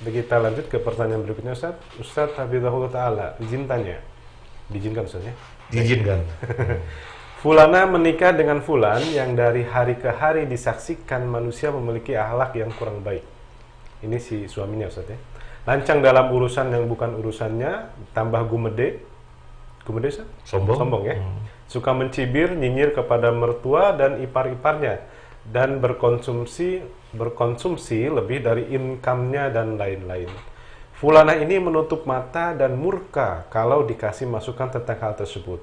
Kita lanjut ke pertanyaan berikutnya, Ustaz. Ustaz Hafizahullah Ta'ala, izin tanya. Diizinkan, Ustaz ya? Diizinkan. Fulana menikah dengan Fulan yang dari hari ke hari disaksikan manusia memiliki akhlak yang kurang baik. Ini si suaminya, Ustaz ya. Lancang dalam urusan yang bukan urusannya, tambah gumede. Gumede, Ustaz? Sombong ya. Suka mencibir, nyinyir kepada mertua dan ipar-iparnya, dan berkonsumsi lebih dari income-nya dan lain-lain. Fulana ini menutup mata dan murka kalau dikasih masukan tentang hal tersebut.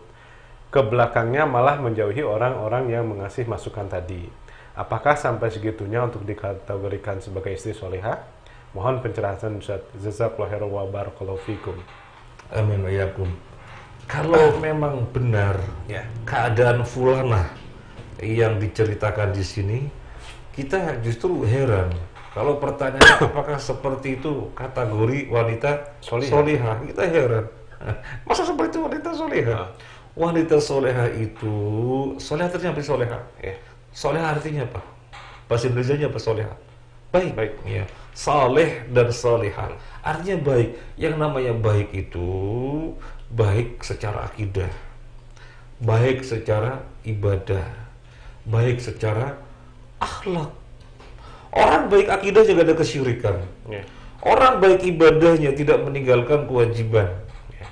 Ke belakangnya malah menjauhi orang-orang yang mengasih masukan tadi. Apakah sampai segitunya untuk dikategorikan sebagai istri solehah? Mohon pencerahan Ustaz. Jazakallahu khairan wa barakallahu fikum. Amin wa yakum. Kalau memang benar Ya. keadaan Fulana yang diceritakan di sini, kita justru heran. Kalau pertanyaannya apakah seperti itu kategori wanita solihah, kita heran. Masa seperti itu wanita solihah? Wanita solehah itu, solehah artinya apa solehah? Ya. Solehah artinya apa? Bahasa Indonesianya apa solehah? Baik. Baik. Ya. Saleh dan solehah artinya baik. Yang namanya baik itu baik secara akidah, baik secara ibadah, baik secara akhlak. Orang baik akidah juga ada kesyirikan. Ya. Orang baik ibadahnya tidak meninggalkan kewajiban. Ya.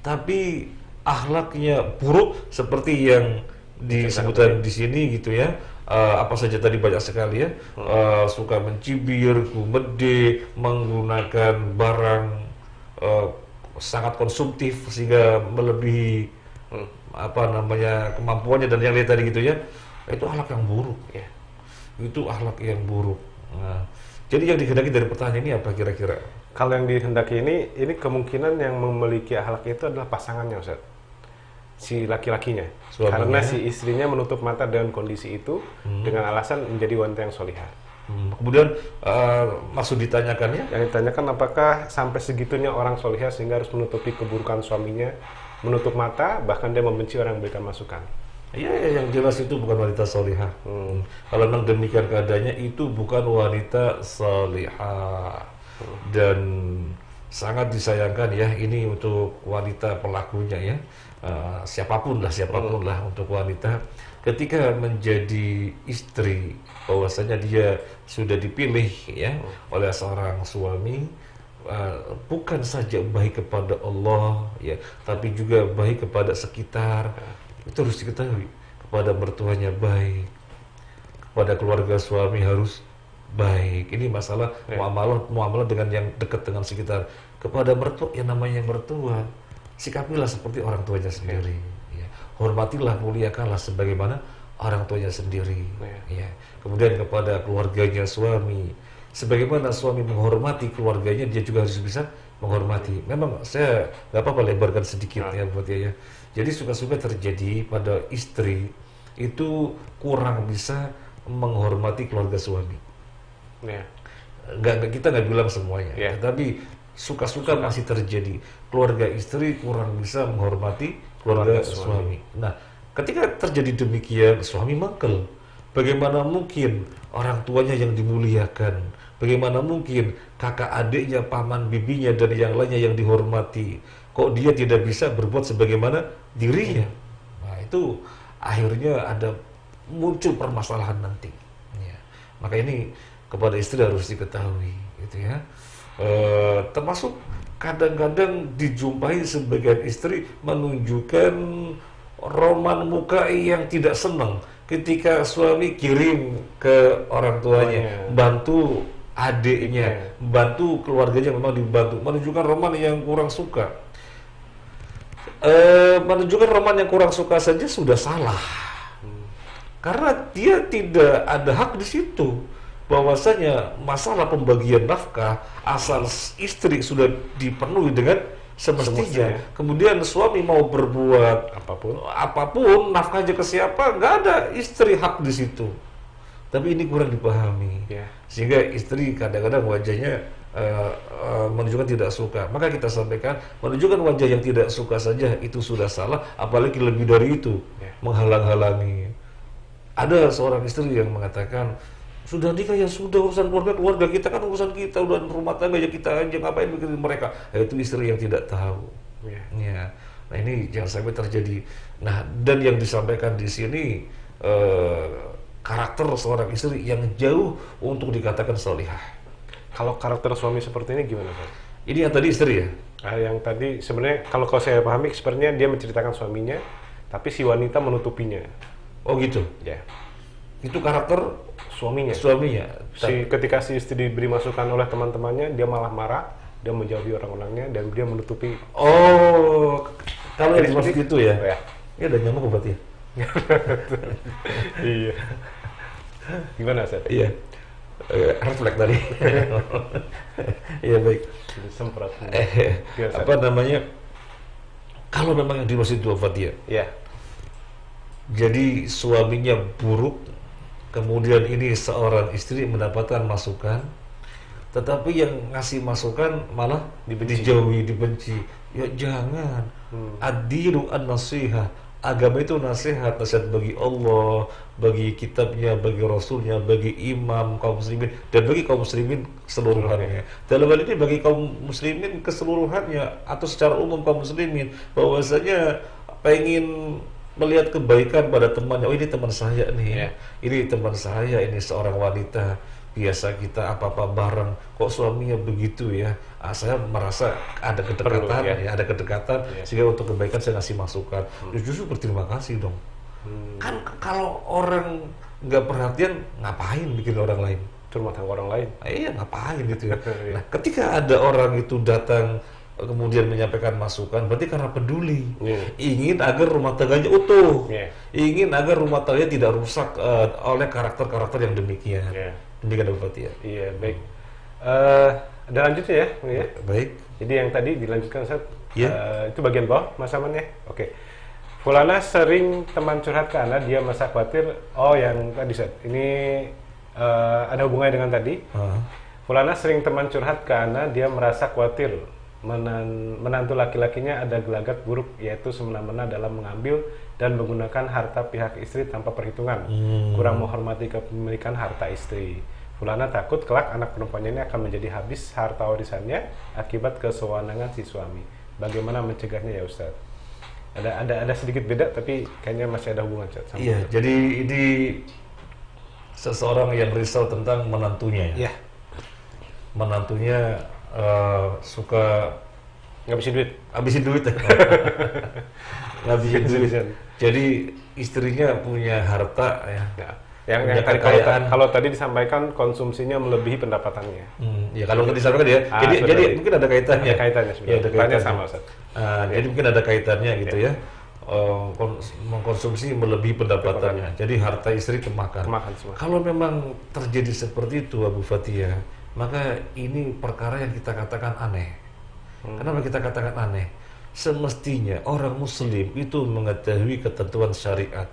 Tapi akhlaknya buruk seperti yang disebutkan di sini gitu ya. Apa saja tadi banyak sekali ya. Suka mencibir, gumede, menggunakan barang sangat konsumtif sehingga melebihi kemampuannya dan yang lain tadi gitu ya. Itu akhlak yang buruk ya. Itu akhlak yang buruk. Nah, jadi yang dikehendaki dari pertanyaan ini apa kira-kira? Kalau yang dihendaki ini kemungkinan yang memiliki akhlak itu adalah pasangannya, Ustaz. Si laki-lakinya. Suaminya. Karena si istrinya menutup mata dengan kondisi itu dengan alasan menjadi wanita yang solihah. Kemudian maksud ditanyakannya? Yang ditanyakan apakah sampai segitunya orang solihah sehingga harus menutupi keburukan suaminya, menutup mata, bahkan dia membenci orang yang memberikan masukan. Iya, yang jelas itu bukan wanita solihah. Kalau memang demikian keadaannya, itu bukan wanita solihah. Dan sangat disayangkan ya, ini untuk wanita pelakunya ya. Siapapun lah untuk wanita ketika menjadi istri, bahwasanya dia sudah dipilih ya oleh seorang suami, bukan saja baik kepada Allah ya, tapi juga baik kepada sekitar. Itu harus diketahui. Kepada mertuanya baik, kepada keluarga suami harus baik. Ini masalah muamalah dengan yang dekat dengan sekitar. Kepada mertua, yang namanya mertua, sikapilah seperti orang tuanya sendiri ya. Hormatilah, muliakanlah sebagaimana orang tuanya sendiri ya. Kemudian kepada keluarganya suami, sebagaimana suami menghormati keluarganya, dia juga harus bisa menghormati. Memang saya nggak apa-apa lebarkan sedikit ya buat ya. Jadi suka-suka terjadi pada istri itu kurang bisa menghormati keluarga suami. Ya. Kita nggak bilang semuanya, tapi suka-suka masih terjadi. Keluarga istri kurang bisa menghormati keluarga suami. Nah, ketika terjadi demikian, suami mangkel. Bagaimana mungkin orang tuanya yang dimuliakan? Bagaimana mungkin kakak adiknya, paman bibinya, dan yang lainnya yang dihormati? Kok dia tidak bisa berbuat sebagaimana dirinya? Nah, itu akhirnya ada muncul permasalahan nanti. Ya. Maka ini kepada istri harus diketahui, gitu ya. Termasuk kadang-kadang dijumpai sebagian istri menunjukkan roman muka yang tidak senang ketika suami kirim ke orang tuanya, bantu adiknya, bantu keluarganya, memang dibantu, menunjukkan roman yang kurang suka. Menunjukkan roman yang kurang suka saja sudah salah, karena dia tidak ada hak di situ. Bahwasanya masalah pembagian nafkah asal istri sudah dipenuhi dengan semestinya. Kemudian suami mau berbuat apapun nafkahnya ke siapa, nggak ada istri hak di situ. Tapi ini kurang dipahami, sehingga istri kadang-kadang wajahnya menunjukkan tidak suka. Maka kita sampaikan, menunjukkan wajah yang tidak suka saja itu sudah salah, apalagi lebih dari itu, menghalang-halangi. Ada seorang istri yang mengatakan, Sudah nikah ya sudah, urusan keluarga kita kan urusan kita, udah rumah tangga ya kita aja, ngapain mikirin mereka. Itu istri yang tidak tahu. Ya. Nah ini jangan sampai terjadi. Nah dan yang disampaikan di sini karakter seorang istri yang jauh untuk dikatakan salihah. Kalau karakter suami seperti ini gimana, Pak? Ini yang tadi istri ya? Yang tadi sebenarnya kalau saya pahami sebenarnya dia menceritakan suaminya, tapi si wanita menutupinya. Oh gitu? Ya. Itu karakter Suaminya. Ketika si istri diberi masukan oleh teman-temannya, dia malah marah, dia menjauhi orang-orangnya dan dia menutupi. Oh, kalau yang dimaksud itu ya? Ya. Ini ada nyamuk berarti ya? Iya. Gimana, Ustaz? Iya. Refleks tadi. Iya baik. Semprot. Apa namanya? Kalau memang yang dimaksud itu Fatia. Iya. Jadi suaminya buruk, kemudian ini seorang istri mendapatkan masukan, tetapi yang ngasih masukan malah dijauhi, dibenci. Ya jangan. Ad-dinu an-nasihah. Agama itu nasihat bagi Allah, bagi kitabnya, bagi rasulnya, bagi imam kaum muslimin, dan bagi kaum muslimin keseluruhannya. Dalam hal ini bagi kaum muslimin keseluruhannya atau secara umum kaum muslimin, bahwasanya pengen melihat kebaikan pada temannya. Oh ini teman saya nih, ini teman saya, ini seorang wanita, biasa kita apa-apa bareng, kok suaminya begitu ya. Saya merasa ada kedekatan, ada kedekatan, sehingga untuk kebaikan saya ngasih masukan. Justru berterima kasih dong. Kan kalau orang nggak perhatian, ngapain bikin orang lain? Curmat sama orang lain. Iya ngapain gitu ya. Nah ketika ada orang itu datang kemudian menyampaikan masukan, berarti karena peduli, ingin agar rumah tangganya utuh, ingin agar rumah tangganya tidak rusak oleh karakter-karakter yang demikian. Demikian Abu Fatia. Iya baik. Ada lanjutnya ya? Baik. Jadi yang tadi dilanjutkan Ustaz. Itu bagian bawah Mas Aman ya. Oke. Fulana sering teman curhat ke Ana, dia merasa khawatir. Oh yang tadi Ustaz. Ini ada hubungannya dengan tadi. Fulana sering teman curhat ke Ana, dia merasa khawatir menantu laki-lakinya ada gelagat buruk, yaitu semena-mena dalam mengambil dan menggunakan harta pihak istri tanpa perhitungan, kurang menghormati kepemilikan harta istri. Fulana takut kelak anak perempuannya ini akan menjadi habis harta warisannya akibat kesewenangan si suami. Bagaimana mencegahnya ya Ustaz? Ada sedikit beda tapi kayaknya masih ada hubungan Ustaz. Iya, jadi ini seseorang yang risau tentang menantunya ya. Menantunya suka ngabisin duit ngabisin duit. Jadi istrinya punya harta ya. Yang kalau tadi disampaikan konsumsinya melebihi pendapatannya. Ya kalau disampaikan ya. Jadi mungkin ada kaitannya. Ada kaitannya sebenarnya. Ya, ada kaitannya sama Ustaz. Jadi mungkin ada kaitannya gitu ya. Mengkonsumsi melebihi pendapatannya. Jadi harta istri kemakan. Kalau memang terjadi seperti itu Abu Fatia, maka ini perkara yang kita katakan aneh. Kenapa kita katakan aneh? Semestinya orang muslim itu mengetahui ketentuan syariat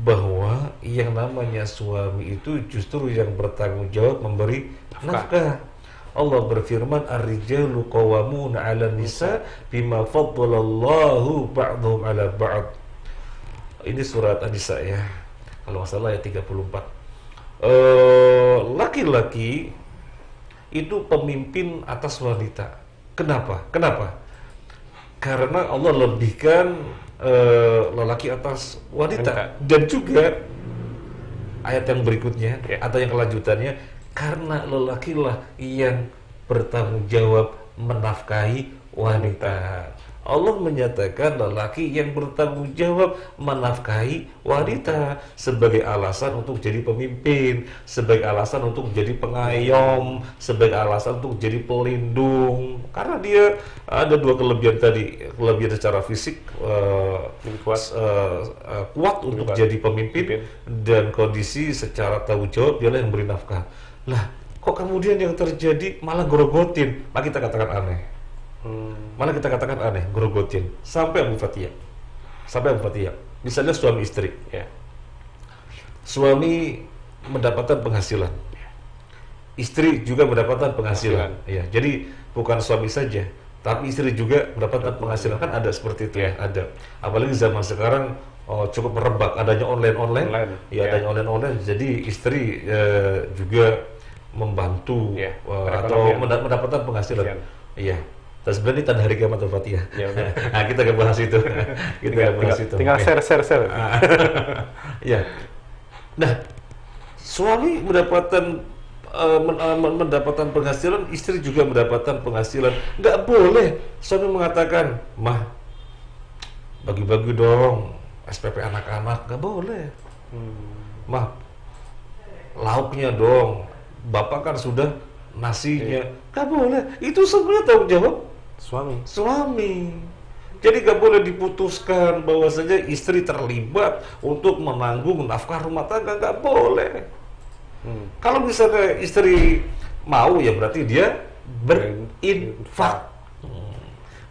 bahwa yang namanya suami itu justru yang bertanggung jawab memberi nafkah. Allah berfirman, ar-rijalu qawwamuna 'alan nisa bima faddalallahu ba'dhum 'ala ba'd. Ini surat An-Nisa ya. Kalau nggak salah ayat 34. Laki-laki itu pemimpin atas wanita. Kenapa? Karena Allah lebihkan lelaki atas wanita. Dan juga ayat yang berikutnya atau yang kelanjutannya, karena lelakilah yang bertanggung jawab menafkahi wanita. Allah menyatakan lelaki yang bertanggung jawab menafkahi wanita sebagai alasan untuk jadi pemimpin, sebagai alasan untuk jadi pengayom, sebagai alasan untuk jadi pelindung. Karena dia ada dua kelebihan tadi, kelebihan secara fisik kuat untuk jadi pemimpin, dan kondisi secara tanggung jawab dialah yang beri nafkah. Lah, kok kemudian yang terjadi malah gorogotin? Maka kita katakan aneh. Malah kita katakan aneh, grogotin. Sampai Abu Fatia. Misalnya suami istri. Suami mendapatkan penghasilan. Istri juga mendapatkan penghasilan. Ya, jadi bukan suami saja, tapi istri juga mendapatkan penghasilan, kan ada seperti itu ya, ada. Apalagi zaman sekarang cukup merebak adanya online, ya adanya online, jadi istri juga membantu atau mendapatkan penghasilan. Iya. Dan sebenarnya ini tanda hari kiamat Fatih ya. Nah, kita akan bahas itu. Tinggal share. Ya. Nah, suami mendapatkan penghasilan, istri juga mendapatkan penghasilan. Nggak boleh suami mengatakan, "Mah, bagi-bagi dong SPP anak-anak." Nggak boleh. "Mah, lauknya dong. Bapak kan sudah nasinya." Nggak boleh. Itu sebenarnya tanggung jawab suami. Jadi nggak boleh diputuskan bahwasanya istri terlibat untuk menanggung nafkah rumah tangga, nggak boleh. Kalau misalnya istri mau, ya berarti dia berinfak.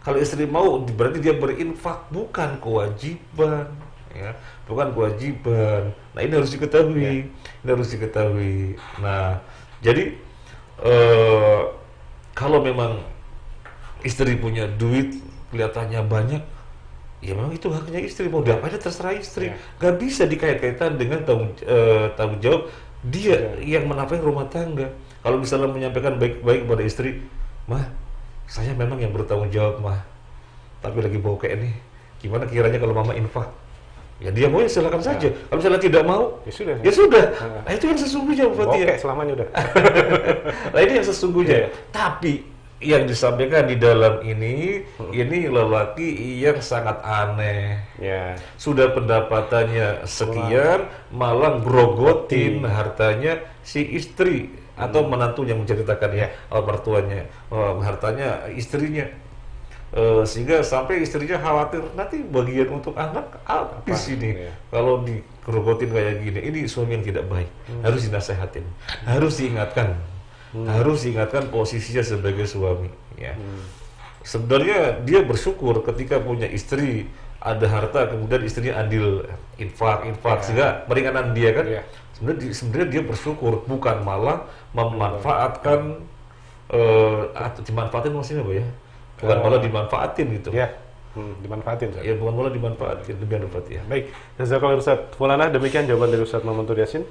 Kalau istri mau, berarti dia berinfak, bukan kewajiban, ya, bukan kewajiban. Nah, ini harus diketahui, Nah, jadi kalau memang istri punya duit, kelihatannya banyak, ya memang itu haknya istri, mau diapain terserah istri. Gak bisa dikait-kaitan dengan tanggung jawab dia yang menafkahi rumah tangga. Kalau misalnya menyampaikan baik-baik kepada istri, "Mah, saya memang yang bertanggung jawab, Mah, tapi lagi bokek nih, gimana kiranya kalau Mama infak?" Ya dia mau, ya silakan saja. Kalau misalnya tidak mau, ya sudah. Nah, itu yang sesungguhnya, Fatih. Bokek selamanya udah. Nah, ini yang sesungguhnya. Tapi yang disampaikan di dalam ini lelaki yang sangat aneh. Sudah pendapatannya sekian, malah grogotin hartanya si istri atau menantu yang menceritakan mertuanya, hartanya istrinya. Sehingga sampai istrinya khawatir nanti bagian untuk anak habis ini kalau digrogotin kayak gini. Ini suami yang tidak baik. Harus dinasehatin, harus diingatkan posisinya sebagai suami. Sebenarnya dia bersyukur ketika punya istri, ada harta, kemudian istrinya andil infak, sehingga meringankan dia kan. Sebenarnya dia bersyukur, bukan malah memanfaatkan atau dimanfaatin maksudnya apa ya? Bukan malah dimanfaatin gitu. Dimanfaatin. Bukan malah dimanfaatin. Demikian Ustaz. Baik, jazakallahu Ustaz Maulana, demikian jawaban dari Ustaz Muhammad Yasin.